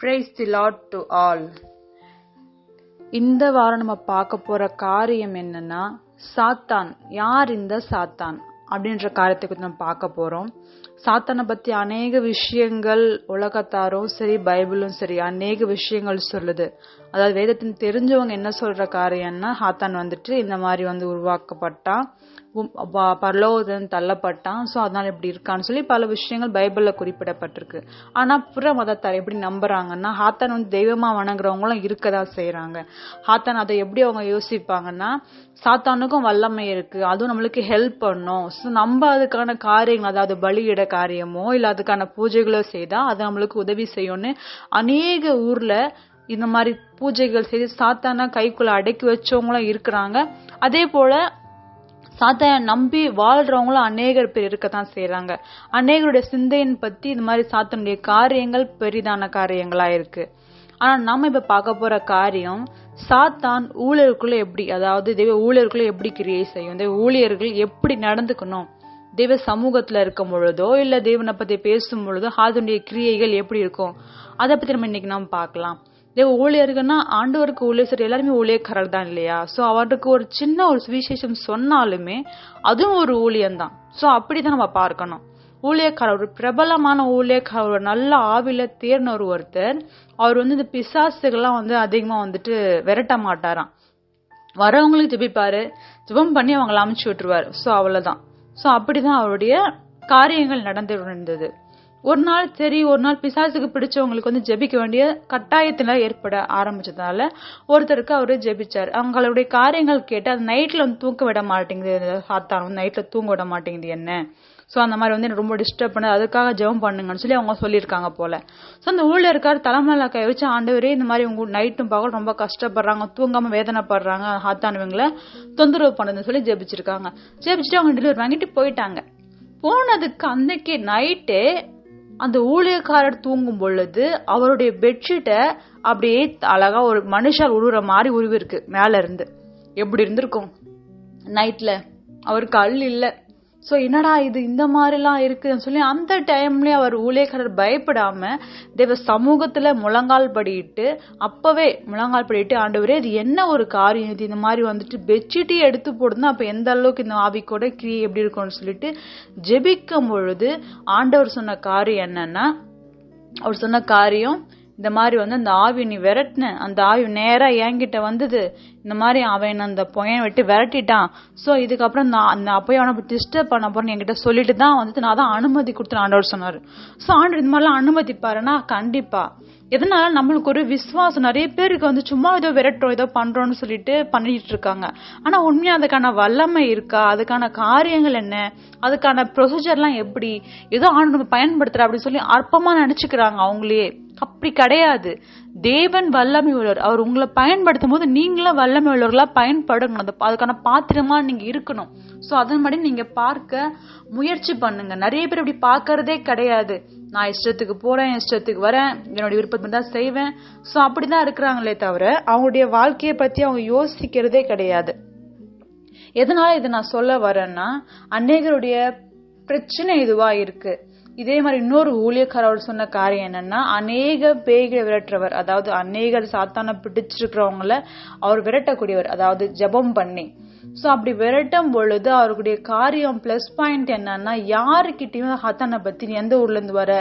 Praise the Lord to all. இந்த வாரம் நம்ம பார்க்க போற காரியம் என்னன்னா, சாத்தான். யார் இந்த சாத்தான் அப்படின்ற காரியத்தை பத்தி நம்ம பார்க்க போறோம். சாத்தானை பத்தி அநேக விஷயங்கள் உலகத்தாரும் சரி பைபிளும் சரி அநேக விஷயங்கள் சொல்லுது. அதாவது வேதத்தின் தெரிஞ்சவங்க என்ன சொல்ற காரியம்னா, சாத்தான் வந்துட்டு இந்த மாதிரி உருவாக்கப்பட்டான், பரலோகத்திலிருந்து தள்ளப்பட்டான், சோ அதனால இப்படி இருக்கான்னு சொல்லி பல விஷயங்கள் பைபிள்ல குறிப்பிடப்பட்டிருக்கு. ஆனா புற மதத்தார் எப்படி நம்புறாங்கன்னா, சாத்தான் தெய்வமா வணங்குறவங்களும் இருக்கதான் செய்யறாங்க. சாத்தான் அதை எப்படி அவங்க யோசிப்பாங்கன்னா, சாத்தானுக்கும் வல்லமை இருக்கு, அதுவும் நம்மளுக்கு ஹெல்ப் பண்ணும், சோ நம்ம அதுக்கான காரியங்கள், அதாவது பலியிட காரியமோ இல்ல அதுக்கான பூஜைகளோ செய்தா அது நம்மளுக்கு உதவி செய்யும்னு அநேக ஊர்ல இந்த மாதிரி பூஜைகள் செய்து சாத்தான கைக்குள்ள அடக்கி வச்சவங்களும் இருக்கிறாங்க. அதே போல சாத்தான நம்பி வாழ்றவங்களும் அநேகர் பேர் இருக்கத்தான் செய்யறாங்க. அநேகருடைய சிந்தையின் பத்தி இந்த மாதிரி சாத்தானுடைய காரியங்கள் பெரிதான காரியங்களா இருக்கு. ஆனா நாம இப்ப பார்க்க போற காரியம், சாத்தான் ஊழியருக்குள்ள எப்படி, அதாவது தெய்வ ஊழியருக்குள்ள எப்படி கிரியை செய்யும், தெய்வ ஊழியர்கள் எப்படி நடந்துக்கணும், தெய்வ சமூகத்துல இருக்கும் பொழுதோ இல்ல தேவனை பத்தி பேசும் பொழுதோ அதனுடைய கிரியைகள் எப்படி இருக்கும், அதை பத்தி நம்ம இன்னைக்கு நாம பார்க்கலாம். தேவ ஊழியர்கள்னா ஆண்டவருக்கு ஊழியர் எல்லாருமே ஊழியக்காரர் தான் இல்லையா? சோ அவருக்கு ஒரு சின்ன ஒரு சுவிசேஷம் சொன்னாலுமே அதுவும் ஒரு ஊழியம்தான். சோ அப்படிதான் நம்ம பார்க்கணும். ஊழியக்காரர், ஒரு பிரபலமான ஊழியக்காரர், ஒரு நல்ல ஆவில தேர்ன ஒருத்தர், அவர் இந்த பிசாசுகள்லாம் அதிகமா விரட்ட மாட்டாராம். வரவங்களுக்கு ஜெபிப்பாரு, ஜெபம் பண்ணி அவங்களை அமுச்சு விட்டுருவாரு. சோ அவ்வளவுதான். சோ அப்படிதான் அவருடைய காரியங்கள் நடந்து இருந்தது. ஒரு நாள் பிசாசுக்கு பிடிச்சவங்களுக்கு ஜெபிக்க வேண்டிய கட்டாயத்துல ஏற்பட ஆரம்பிச்சதுனால ஒருத்தருக்கு அவரு ஜெபிச்சாரு. அவங்களுடைய காரியங்கள் கேட்டு அது நைட்ல தூங்க விட மாட்டேங்குது, சாத்தான் நைட்ல தூங்க விட மாட்டேங்குது என்ன, சோ அந்த மாதிரி ரொம்ப டிஸ்டர்ப் பண்ணது, அதுக்காக ஜெபம் பண்ணுங்கன்னு சொல்லி அவங்க சொல்லியிருக்காங்க போல. சோ அந்த ஊழியர்கார் தலைமையில கை வச்சு, ஆண்டவரே இந்த மாதிரி உங்க நைட்டும் பகல் ரொம்ப கஷ்டப்படுறாங்க, தூங்காம வேதனைப்படுறாங்க, சாத்தானுவங்களை தொந்தரவு பண்ணுதுன்னு சொல்லி ஜெபிச்சிருக்காங்க. ஜெபிச்சுட்டு அவங்க டெலிவரி வாங்கிட்டு போயிட்டாங்க. போனதுக்கு அன்னைக்கு நைட்டே அந்த ஊழியக்காரர் தூங்கும் பொழுது அவருடைய பெட்ஷீட்டை அப்படியே அழகா ஒரு மனுஷால் உருவுற மாதிரி உருவி இருக்கு மேல இருந்து. எப்படி இருந்திருக்கும் நைட்ல? அவருக்கு அள் இல்ல. சோ என்னடா இது இந்த மாதிரி எல்லாம் இருக்குன்னு சொல்லி அந்த டைம்லயே அவர் ஊழியக்காரர் பயப்படாம தேவ சமூகத்துல முழங்கால் படிட்டு, அப்பவே முழங்கால் படிட்டு, ஆண்டவரே இது என்ன ஒரு காரியம், இது இந்த மாதிரி பெட்ஷீட்டே எடுத்து போடுதுன்னா அப்ப எந்த அளவுக்கு இந்த ஆவிக்கோட கிரியை எப்படி இருக்கும்னு சொல்லிட்டு ஜெபிக்கும் பொழுது ஆண்டவர் சொன்ன காரியம் என்னன்னா, அவர் சொன்ன காரியம் இந்த மாதிரி அந்த ஆவி நீ விரட்டின, அந்த ஆவி நேரா என்கிட்ட வந்தது, இந்த மாதிரி அவன் அந்த பொயன் விட்டு விரட்டிட்டான், சோ இதுக்கப்புறம் நான் அப்பயே அவனை டிஸ்டர்ப் பண்ண போறேன்னு என்கிட்ட சொல்லிட்டு தான் நான் தான் அனுமதி கொடுத்தேன் ஆண்டவர் சொன்னாரு. சோ ஆண்டவர் இந்த மாதிரிலாம் அனுமதிப்பாருன்னா கண்டிப்பா. எதனால? நம்மளுக்கு ஒரு விசுவாசம். நிறைய பேருக்கு சும்மா ஏதோ விரட்டுறோம் ஏதோ பண்றோம்னு சொல்லிட்டு பண்ணிட்டு இருக்காங்க. ஆனா உண்மையா அதுக்கான வல்லமை இருக்கா, அதுக்கான காரியங்கள் என்ன, அதுக்கான ப்ரொசீஜர் எல்லாம் எப்படி, ஏதோ ஆண்டு பயன்படுத்துற அப்படின்னு சொல்லி அற்பமா நினைச்சுக்கிறாங்க அவங்களே. அப்படி கிடையாது. தேவன் வல்லமை உள்ளவர். அவர் உங்களை பயன்படுத்தும் போது நீங்களும் வல்லமை உள்ளவர்களா பயன்படணும். அதுக்கான பாத்திரமா நீங்க இருக்கணும். சோ அதன்படி நீங்க பார்க்க முயற்சி பண்ணுங்க. நிறைய பேர் இப்படி பாக்குறதே கிடையாது. நான் இஷ்டத்துக்கு போறேன், இஷ்டத்துக்கு வரேன், என்னுடைய விருப்பத்தை தான் செய்வேன், சோ அப்படிதான் இருக்கிறாங்களே தவிர அவங்களுடைய வாழ்க்கையை பத்தி அவங்க யோசிக்கிறதே கிடையாது. எதனால இதை நான் சொல்ல வரேன்னா, அநேகருடைய பிரச்சனை இதுவா இருக்கு. இதே மாதிரி இன்னொரு ஊழியக்காரர் சொன்ன காரியம் என்னன்னா, அநேக பேய்களை விரட்டுறவர், அதாவது அநேகர் சாத்தான பிடிச்சிருக்கிறவங்கள அவர் விரட்டக்கூடியவர், அதாவது ஜெபம் பண்ணி. சோ அப்படி விரட்டும் பொழுது அவருடைய காரியம் பிளஸ் பாயிண்ட் என்னன்னா, யாருக்கிட்டையும் சாத்தானை பத்தி எந்த ஊர்ல இருந்து வர,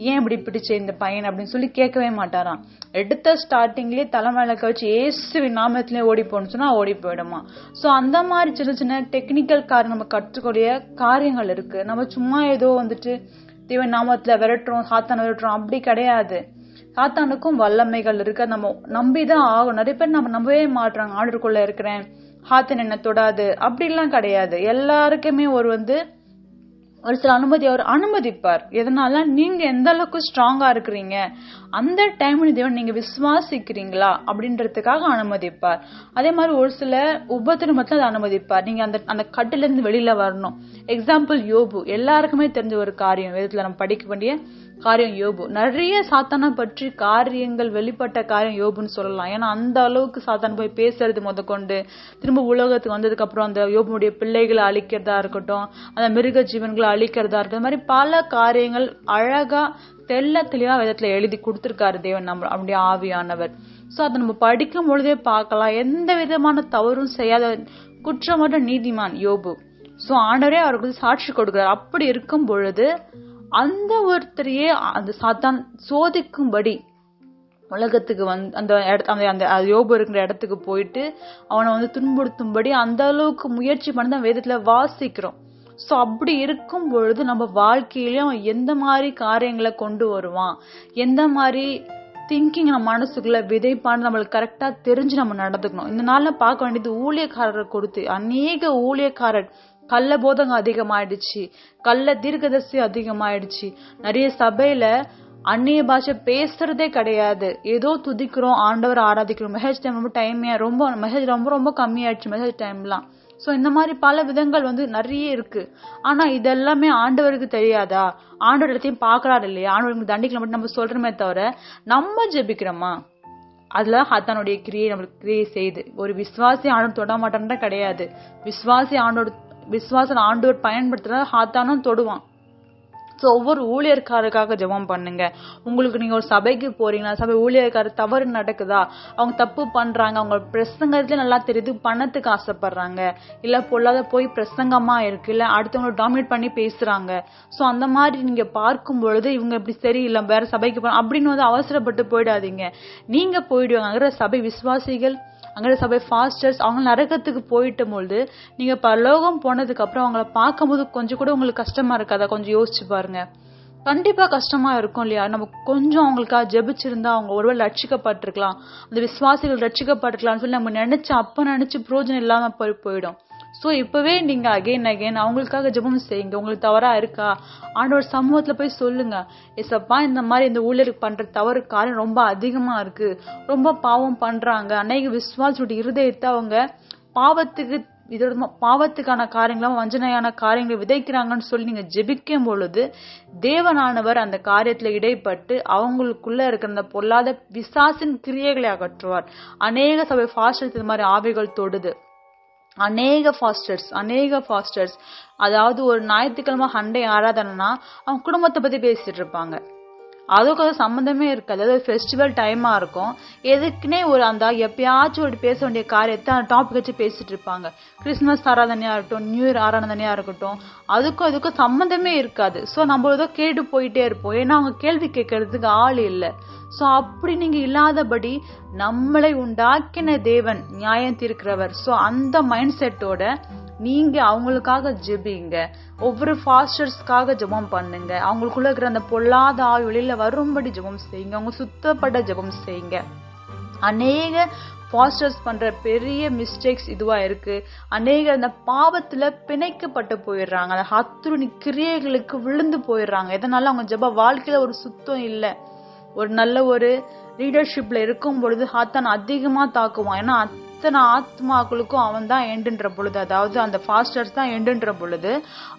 ஏன் இப்படி பிடிச்ச இந்த பையன் அப்படின்னு சொல்லி கேட்கவே மாட்டாராம். எடுத்த ஸ்டார்டிங்லயே தலைமையில கழிச்சு இயேசுவின் நாமத்திலே ஓடி போன்னு சொன்னா ஓடி போயிடுமா. சோ அந்த மாதிரி சின்ன சின்ன டெக்னிக்கல் காரியம் நம்ம கற்றுக்கூடிய காரியங்கள் இருக்கு. நம்ம சும்மா ஏதோ தேவன் நாமத்துல விரட்டுறோம், சாத்தான விரட்டுறோம் அப்படி கிடையாது. சாத்தானுக்கும் வல்லமைகள் இருக்கு, நம்ம நம்பிதான் ஆகும். நிறைய பேர் நம்ம நம்பவே மாட்டாங்க. ஆர்டருக்குள்ள இருக்கிறேன், சாத்தான் என்ன தொடாது அப்படிலாம் கிடையாது. எல்லாருக்குமே ஒரு சில அனுமதி அவர் அனுமதிப்பார். எதனால? நீங்க எந்த அளவுக்கு ஸ்ட்ராங்கா இருக்கிறீங்க, அந்த டைம்ல தேவன் நீங்க விசுவாசிக்கிறீங்களா அப்படின்றதுக்காக அனுமதிப்பார். அதே மாதிரி ஒரு சில உபத்திரமத்துல அதை அனுமதிப்பார். நீங்க அந்த கட்டுல இருந்து வெளியில வரணும். எக்ஸாம்பிள் யோபு, எல்லாருக்குமே தெரிஞ்ச ஒரு காரியம், வேதத்துல நம்ம படிக்க வேண்டிய காரியம் யோபு. நிறைய சாத்தானை பற்றி காரியங்கள் வெளிப்பட்ட காரியம் யோபுன்னு சொல்லலாம். ஏன்னா அந்த அளவுக்கு சாத்தான் போய் பேசுறது முதற்கொண்டு, திரும்ப உலகத்துக்கு வந்ததுக்கு அப்புறம் அந்த யோபுடைய பிள்ளைகளை அழிக்கிறதா இருக்கட்டும், அந்த மிருக ஜீவன்களை அழிக்கிறதா இருக்கட்டும், இந்த மாதிரி பல காரியங்கள் அழகா தெள்ள தெளிவா வேதத்துல எழுதி கொடுத்திருக்காரு தேவன் நம்ம அப்படியே ஆவியானவர். சோ அதை நம்ம படிக்கும் பொழுதே பார்க்கலாம், எந்த விதமான தவறும் செய்யாத குற்றமற்ற நீதிமான் யோபு. சோ ஆண்டவரே அவருக்கு சாட்சி கொடுக்கிறார். அப்படி இருக்கும் பொழுது அந்த ஒருத்தரையே அந்த சாத்தான் சோதிக்கும்படி உலகத்துக்கு அந்த யோபு இருக்கிற இடத்துக்கு போயிட்டு அவனை துன்புறுத்தும்படி அந்த அளவுக்கு முயற்சி பண்ணி வேதத்துல வாசிக்கிறோம். சோ அப்படி இருக்கும் பொழுது நம்ம வாழ்க்கையிலயும் அவன் எந்த மாதிரி காரியங்களை கொண்டு வருவான், எந்த மாதிரி திங்கிங் நம்ம மனசுக்குள்ள விதைப்பான்னு நம்மளுக்கு கரெக்டா தெரிஞ்சு நம்ம நடந்துக்கணும். இந்த நாள்ல பார்க்க வேண்டியது ஊழியக்காரரை கொடுத்து அநேக ஊழியக்காரர் கள்ள போதகம் அதிகமாயிடுச்சு, கள்ள தீர்க்கதரிசி அதிகமாயிடுச்சு. நிறைய சபையில அந்நிய பாஷை பேசுறதே கிடையாது, ஏதோ துதிக்கிறோம், ஆண்டவர் ஆராதிக்கிறோம். மெசேஜ் டைம் ரொம்ப கம்மியாயிடுச்சு மெசேஜ் டைம்லாம். சோ இந்த மாதிரி பல விதங்கள் நிறைய இருக்கு. ஆனா இதெல்லாமே ஆண்டவருக்கு தெரியாதா? ஆண்டவர் எல்லாத்தையும் பாக்குறாரு இல்லையா? ஆண்டவருக்கு தண்டிக்கல மட்டும் நம்ம சொல்றோமே தவிர நம்ம ஜெபிக்கிறோமா? அதுல ஹாத்தானுடைய கிரியை நம்மளுக்கு கிரியை செய்யுது. ஒரு விசுவாசி ஆண்டவர் தொட மாட்டான் கிடையாது. விசுவாசம் ஆண்டவர் பயன்படுத்துற ஹாத்தானும் தொடுவான். சோ ஒவ்வொரு ஊழியர்காரருக்காக ஜெபம் பண்ணுங்க. உங்களுக்கு நீங்க ஒரு சபைக்கு போறீங்களா, சபை ஊழியர்காரர் தவறு நடக்குதா, அவங்க தப்பு பண்றாங்க, அவங்க பிரசங்கத்துல நல்லா தெரியுது, பணத்துக்கு ஆசைப்படுறாங்க, இல்ல பொல்லாத போய் பிரசங்கமா இருக்கு, இல்ல அடுத்தவங்களை டாமினேட் பண்ணி பேசுறாங்க. சோ அந்த மாதிரி நீங்க பார்க்கும் பொழுது இவங்க இப்படி சரியில்லை, வேற சபைக்கு போறோம் அப்படின்னு அவசரப்பட்டு போயிடாதீங்க. நீங்க போயிடுவாங்க. அங்க சபை விசுவாசிகள், அங்க சபை ஃபாஸ்டர்ஸ், அவங்க நரகத்துக்கு போயிட்ட பொழுது நீங்க பரலோகம் போனதுக்கு அப்புறம் அவங்கள பார்க்கும் போது கொஞ்சம் கூட உங்களுக்கு கஷ்டமா இருக்காதா? கொஞ்சம் யோசிச்சு பாருங்க. கண்டிப்பா கஷ்டமா இருக்கும் இல்லையா? நம்ம கொஞ்சம் அவங்களுக்காக ஜெபிச்சிருந்தா அவங்க ஒருவேளை ரட்சிக்கப்பட்டிருக்கலாம், அந்த விசுவாசிகள் ரட்சிக்கப்பட்டிருக்கலாம்னு சொல்லி நம்ம நினைச்சு பிரயோஜனம் இல்லாம போயிடும். சோ இப்பவே நீங்க அகைன் அவங்களுக்காக ஜெபம் செய்யுங்க. உங்களுக்கு தவறா இருக்கா, ஆண்டவர் சமூகத்துல போய் சொல்லுங்க, ஏசப்பா இந்த மாதிரி இந்த ஊழியருக்கு பண்ற தவறு காரணம் ரொம்ப அதிகமா இருக்கு, ரொம்ப பாவம் பண்றாங்க, அநேக விசுவாசியோட இருதயத்தை அவங்க பாவத்துக்கான காரியங்களும் வஞ்சனையான காரியங்களை விதைக்கிறாங்கன்னு சொல்லி நீங்க ஜெபிக்கும் பொழுது தேவனானவர் அந்த காரியத்துல இடைப்பட்டு அவங்களுக்குள்ள இருக்கிற அந்த பொல்லாத பிசாசின் கிரியைகளை அகற்றுவார். அநேக சபை ஃபாஸ்டர்ஸ் இந்த மாதிரி ஆவிகள் தொடுது. அநேக ஃபாஸ்டர்ஸ் அதாவது ஒரு ஞாயிற்றுக்கிழமை சண்டே ஆராதனைனா அவங்க குடும்பத்தை பத்தி பேசிட்டு இருப்பாங்க. அதுக்கு சம்பந்தமே இருக்காது. அதாவது ஃபெஸ்டிவல் டைமா இருக்கும், எதுக்குன்னே எப்பயாச்சும் ஒரு பேச வேண்டிய காரியத்தை அந்த டாபிக் வச்சு பேசிட்டு இருப்பாங்க. கிறிஸ்துமஸ் ஆராதனையா இருக்கட்டும், நியூ இயர் ஆராதனையா இருக்கட்டும், அதுக்கும் சம்பந்தமே இருக்காது. சோ நம்ம ஏதோ கேட்டு போயிட்டே இருப்போம், ஏன்னா அவங்க கேள்வி கேட்கறதுக்கு ஆள் இல்லை. சோ அப்படி நீங்க இல்லாதபடி நம்மளை உண்டாக்கின தேவன் நியாயம் தீர்க்கிறவர். சோ அந்த மைண்ட் செட்டோட நீங்க அவங்களுக்காக ஜெபிங்க. ஒவ்வொரு ஃபாஸ்டர்ஸ்க்காக ஜெபம் பண்ணுங்க. அவங்களுக்குள்ள இருக்கிற அந்த பொல்லாத ஆவி வெளியில வரும்படி ஜெபம் செய்யுங்க. அவங்க சுத்தப்பட்ட ஜெபம் செய்யுங்க. அநேக ஃபாஸ்டர்ஸ் பண்ற பெரிய மிஸ்டேக்ஸ் இதுவா இருக்கு. அநேக அந்த பாவத்துல பிணைக்கப்பட்டு போயிடுறாங்க, அந்த ஹத்துருணி கிரியைகளுக்கு விழுந்து போயிடுறாங்க. இதனால அவங்க ஜெப வாழ்க்கையில ஒரு சுத்தம் இல்லை. ஒரு நல்ல ஒரு லீடர்ஷிப்ல இருக்கும் பொழுது ஹாத்தான் அதிகமா தாக்குவான். ஏன்னா அத்தனை ஆத்மாக்களுக்கும் அவன் தான் எண்டுன்ற பொழுது, அதாவது அந்த ஃபாஸ்டர்ஸ் தான் எண்டுன்ற பொழுது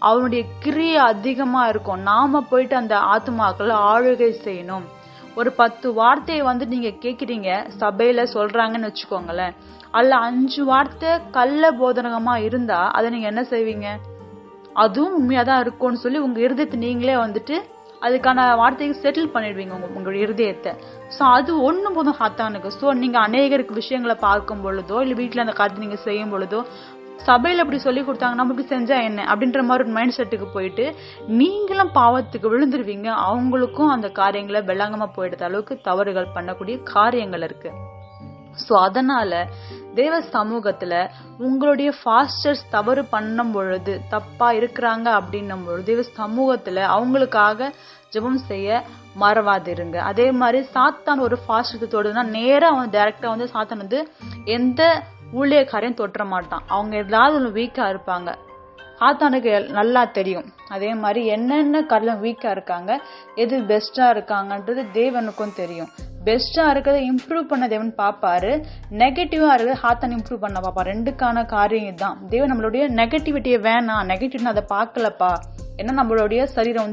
அவனுடைய கிரியை அதிகமா இருக்கும். நாம போயிட்டு அந்த ஆத்மாக்களை ஆளுகை செய்யணும். ஒரு 10 வார்த்தையை நீங்க கேக்குறீங்க, சபையில சொல்றாங்கன்னு வச்சுக்கோங்களேன், அதுல 5 வார்த்தை கள்ள போதனமா இருந்தா அதை நீங்க என்ன செய்வீங்க? அதுவும் உண்மையாதான் இருக்கும்னு சொல்லி உங்க இருதயத்தை நீங்களே அதுக்கான வார்த்தைக்கு செட்டில் பண்ணிடுவீங்க உங்களுடைய இருதயத்தை. சோ அது ஒண்ணு போதும் ஹாத்தானுக்கு. சோ நீங்க அநேகருக்கு விஷயங்களை பார்க்கும் பொழுதோ, இல்ல வீட்டுல அந்த காரியத்தை நீங்க செய்யும் பொழுதோ, சபையில அப்படி சொல்லி கொடுத்தாங்க, நம்ம இப்படி செஞ்சா என்ன அப்படின்ற மாதிரி ஒரு மைண்ட் செட்டுக்கு போயிட்டு நீங்களும் பாவத்துக்கு விழுந்துருவீங்க. அவங்களுக்கும் அந்த காரியங்களை வெள்ளாங்கமா போயிடுற அளவுக்கு தவறுகள் பண்ணக்கூடிய காரியங்கள் இருக்கு. சோ அதனால தேவ சமூகத்துல உங்களுடைய ஃபாஸ்டர்ஸ் தவறு பண்ணும் பொழுது, தப்பா இருக்கிறாங்க அப்படின்னும் பொழுது தேவ சமூகத்துல அவங்களுக்காக ஜெபம் செய்ய மறவாதிருங்க. அதே மாதிரி சாத்தான் ஒரு ஃபாஸ்டர் தொடுதுன்னா நேரா டைரக்டா சாத்தான் எந்த ஊழியக்காரையும் தொற்ற மாட்டான். அவங்க ஏதாவது வீக்கா இருப்பாங்க, சாத்தானுக்கு நல்லா தெரியும். அதே மாதிரி என்னென்ன காரியம் வீக்கா இருக்காங்க, எது பெஸ்டா இருக்காங்கன்றது தேவனுக்கும் தெரியும். பெஸ்டா இருக்கிறத இம்ப்ரூவ் பண்ண தேவன் பாப்பாரு, நெகட்டிவா இருக்கிறத ஹாத்தான் இம்ப்ரூவ் பண்ண பாப்பாரு. ரெண்டுக்கான காரியம் இதுதான். தேவன் நம்மளுடைய நெகட்டிவிட்டியை வேணாம், நெகட்டிவ்னு அதை பார்க்கலப்பா. ஏன்னா நம்மளுடைய சரீரம்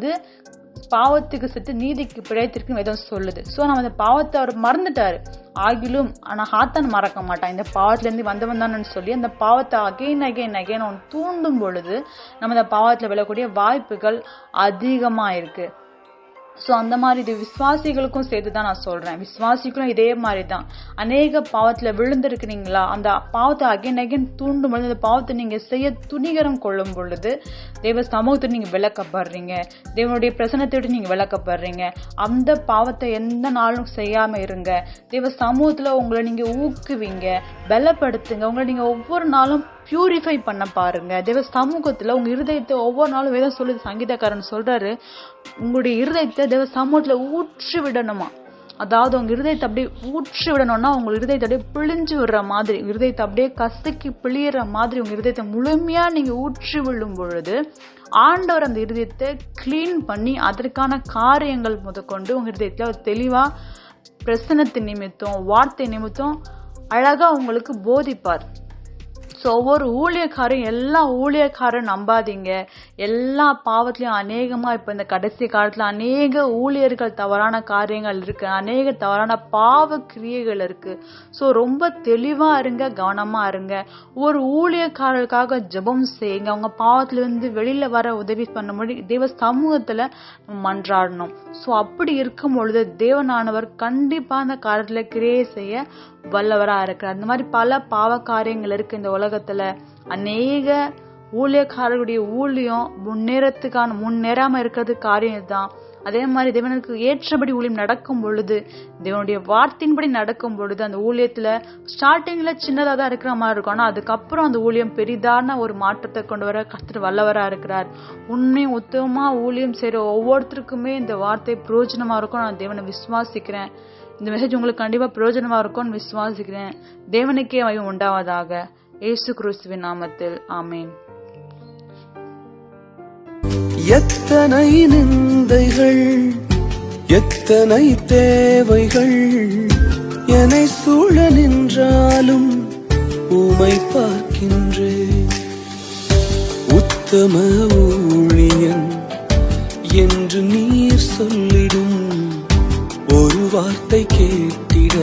பாவத்துக்கு செத்து நீதிக்கு பிழைத்திருக்கு வேதம் சொல்லுது. ஸோ நம்ம அந்த பாவத்தை அவர் மறந்துட்டாரு. ஆகிலும் ஆனா ஹாத்தான் மறக்க மாட்டான். இந்த பாவத்துல இருந்து வந்தவன் தானு சொல்லி அந்த பாவத்தை அகைன் அவன் தூண்டும் பொழுது நம்ம அந்த பாவத்துல விழக்கூடிய வாய்ப்புகள் அதிகமா இருக்கு. ஸோ அந்த மாதிரி இது விசுவாசிகளுக்கும் சேர்த்துதான் நான் சொல்றேன். விசுவாசிகளும் இதே மாதிரிதான். அநேக பாவத்துல விழுந்திருக்கிறீங்களா, அந்த பாவத்தை அகைன் தூண்டும் பொழுது அந்த பாவத்தை நீங்க செய்ய துணிகரம் கொள்ளும் பொழுது தேவ சமூகத்தை நீங்க விளக்கப்படுறீங்க, தேவனுடைய பிரசனத்தை விட்டு நீங்க விளக்கப்படுறீங்க. அந்த பாவத்தை எந்த நாளும் செய்யாம இருங்க. தேவ சமூகத்துல உங்களை நீங்க ஊக்குவீங்க, பலப்படுத்துங்க. உங்களை நீங்க ஒவ்வொரு நாளும் பியூரிஃபை பண்ண பாருங்க. தேவ சமூகத்துல உங்க இருதயத்தை ஒவ்வொரு நாளும் வேதம் சொல்லுது, சங்கீதக்காரன் சொல்றாரு, உங்களுடைய இருதயத்தை தேவ சமூகத்துல ஊற்றி விடணுமா. அதாவது உங்க இருதயத்தை அப்படியே ஊற்றி விடணும்னா உங்க இருதயத்தை அப்படியே பிழிஞ்சு விடுற மாதிரி, இருதயத்தை அப்படியே கசக்கி பிழியற மாதிரி உங்க இருதயத்தை முழுமையா நீங்க ஊற்றி விடும் பொழுது ஆண்டவர் அந்த இருதயத்தை கிளீன் பண்ணி அதற்கான காரியங்கள் முதற்கொண்டு உங்க இருதயத்துல தெளிவா பிரசனத்தின் நிமித்தம் வார்த்தை நிமித்தம் அழகா உங்களுக்கு போதிப்பார். ஸோ ஒவ்வொரு ஊழியக்காரையும் எல்லா ஊழியக்காரரும் நம்பாதீங்க. எல்லா பாவத்திலையும் அநேகமா இப்ப இந்த கடைசி காலத்துல அநேக ஊழியர்கள் தவறான காரியங்கள் இருக்கு, அநேக தவறான பாவ கிரியைகள் இருக்கு. ஸோ ரொம்ப தெளிவா இருங்க, கவனமா இருங்க. ஒரு ஊழியக்காரருக்காக ஜெபம் செய்யுங்க. அவங்க பாவத்துல இருந்து வெளியில வர உதவி பண்ண முடியும். தேவ சமூகத்துல மன்றாடணும். ஸோ அப்படி இருக்கும் பொழுது தேவனானவர் கண்டிப்பா அந்த காலத்துல கிரியை செய்ய வல்லவரா இருக்கிறார். அந்த மாதிரி பல பாவ காரியங்கள் இருக்கு இந்த உலகத்துல. அநேக ஊழியக்காரர்களுடைய ஊழியம் முன்னேறாம இருக்கிறது காரியம் இதுதான். அதே மாதிரி தேவனுக்கு ஏற்றபடி ஊழியம் நடக்கும் பொழுது, தேவனுடைய வார்த்தையின்படி நடக்கும் பொழுது அந்த ஊழியத்துல ஸ்டார்டிங்ல சின்னதா தான் இருக்கிற மாதிரி இருக்கும். ஆனா அதுக்கப்புறம் அந்த ஊழியம் பெரிதான ஒரு மாற்றத்தை கொண்டு வர கர்த்தர் வல்லவரா இருக்கிறார். உண்மையும் உத்தமமா ஊழியம் செய்யற ஒவ்வொருத்தருக்குமே இந்த வார்த்தை பிரயோஜனமா இருக்கும். நான் தேவனை விசுவாசிக்கிறேன். இந்த மெசேஜ் உங்களுக்கு கண்டிப்பா பிரயோஜனமா இருக்கும்னு விசுவாசிக்கிறேன். தேவனுக்கே மகிமை உண்டாவதாக. இயேசு கிறிஸ்துவின் நாமத்தில் ஆமென். எத்தனை நிந்தைகள், எத்தனை தேவைகள் என்னை சூழ நின்றாலும் உம்மை பார்க்கின்றேன். உத்தம ஊழியன் என்று நீர் சொல்லிடும் ஒரு வார்த்தை கேட்டிட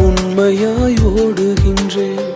உண்மையாய் ஓடுகின்றேன்.